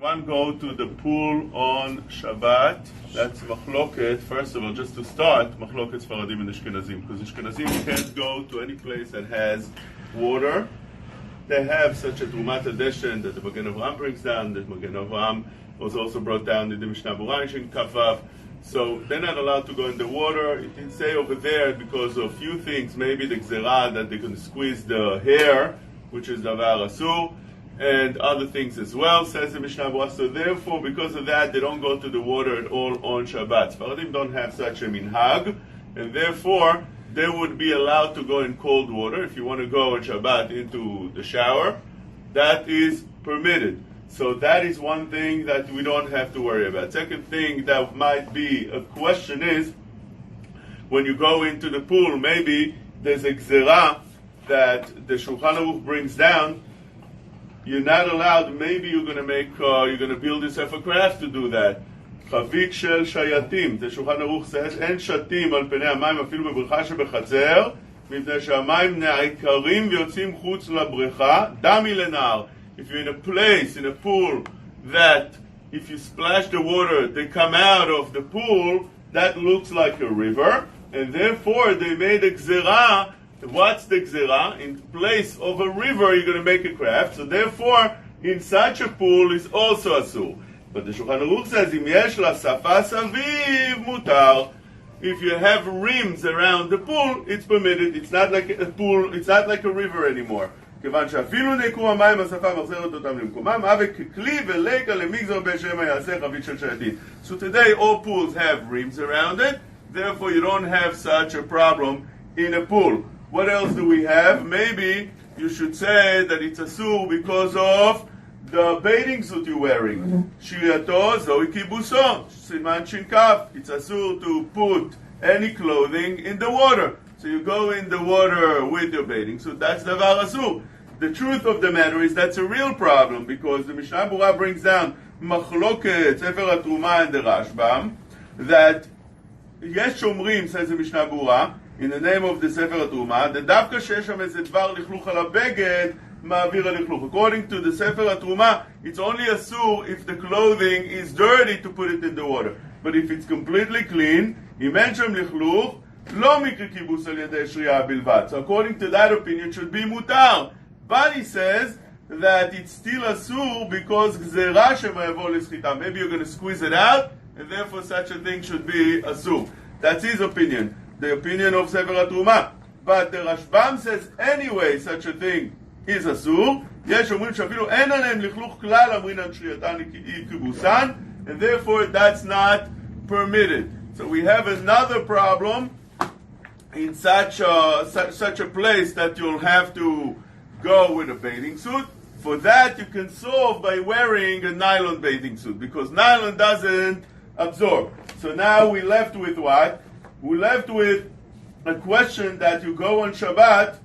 One go to the pool on Shabbat. That's machloket. First of all, just to start, machloket Sfaradim and Ashkenazim, because Ashkenazim can't go to any place that has water. They have such a Trumat Adeshen that the Magen Avraham brings down. That Magen Avraham was also brought down in the Mishnah Berurah in Kavav. So they're not allowed to go in the water. It didn't say over there because of a few things. Maybe the Gzerah that they can squeeze the hair, which is Davar Asur, and other things as well, says the Mishnah Berurah. So therefore, because of that, they don't go to the water at all on Shabbat. Sfaradim don't have such a minhag, and therefore, they would be allowed to go in cold water. If you want to go on Shabbat into the shower, that is permitted. So that is one thing that we don't have to worry about. Second thing that might be a question is, when you go into the pool, maybe there's a gzerah that the Shulchan Aruch brings down. You're not allowed. Maybe you're going to build yourself a craft to do that. Chavik shel shayatim. The Shulchan Aruch says, "En shatim al penei hamayim afilu bebrecha shebechatzer, mipnei shehamayim ne'ikarim v'yotzim chutz labrecha, dami lenar." If you're in a place, in a pool, that if you splash the water, they come out of the pool, that looks like a river, and therefore they made a gzerah. What's the gzerah? In place of a river, you're going to make a craft. So therefore, in such a pool is also asur. But the Shulchan Aruch says, "Im yesh la safa saviv mutar." If you have rims around the pool, it's permitted. It's not like a pool. It's not like a river anymore. כיוון שאפילו נעקרו המים השפה מחזרת אותם למקומם, הווה ככלי ולקה למגזר בשם יעשה חבית של שייטין. So today all pools have rims around it, therefore you don't have such a problem in a pool. What else do we have? Maybe you should say that it's asur because of the bathing suit you're wearing. Shiriato zoi kibuso, siman shinkaf. It's asur to put any clothing in the water. So you go in the water with your bathing suit, that's davar asur. The truth of the matter is that's a real problem, because the Mishnah Berurah brings down machloket Sefer HaTruma and the Rashbam, that yesh shomrim, says the Mishnah Berurah, in the name of the Sefer HaTruma, that davka shesh ham eze dvar lichluch al habeged ma'avir lichluch. According to the Sefer HaTruma, it's only asur if the clothing is dirty to put it in the water. But if it's completely clean, im en shem lichluch, lo mikri kibus al yedei shriya bilvad. So according to that opinion, it should be mutar. But he says that it's still asur because gzerah shemayavo leschita. Maybe you're going to squeeze it out, and therefore such a thing should be asur. That's his opinion, the opinion of Sefer HaTruma. But the Rashbam says anyway such a thing is asur. Yesh omrim shafilu en aleim lichluch klal amrin an shriyatan kibusan, and therefore that's not permitted. So we have another problem in such a place that you'll have to go with a bathing suit. For that you can solve by wearing a nylon bathing suit, because nylon doesn't absorb. So now we're left with what? We're left with a question that you go on Shabbat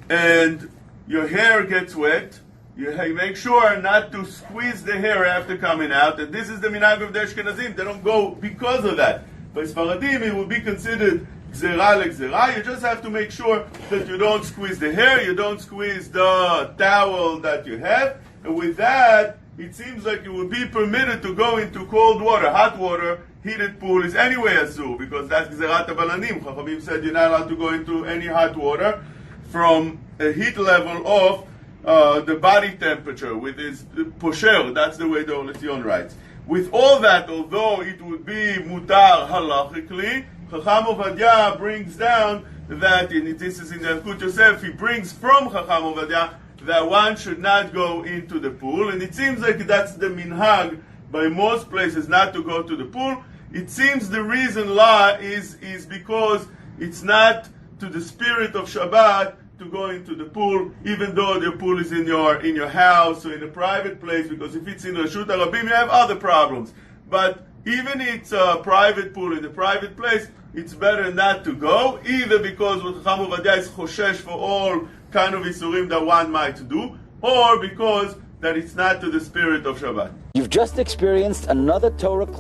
and your hair gets wet. You make sure not to squeeze the hair after coming out, and this is the minhag of the Ashkenazim. They don't go because of that. By Sfaradim, it would be considered gzerah legzerah. You just have to make sure that you don't squeeze the hair, you don't squeeze the towel that you have, and with that, it seems like it would be permitted to go into cold water. Hot water, heated pool is anyway asur, because that's gzerat habalanim. Chachamim said you're not allowed to go into any hot water from a heat level of the body temperature, with his posher. That's the way the Olesion writes. With all that, although it would be mutar halachically, Chacham Ovadia brings down that, and this is in the Yalkut Yosef, he brings from Chacham Ovadia that one should not go into the pool, and it seems like that's the minhag by most places not to go to the pool. It seems the reason law is because it's not to the spirit of Shabbat to go into the pool, even though the pool is in your house or in a private place, because if it's in Reshut HaRabim, you have other problems. But even it's a private pool in a private place, it's better not to go, either because what Chacham Ovadia is choshesh for all kind of isurim that one might do, or because that it's not to the spirit of Shabbat. You've just experienced another Torah class.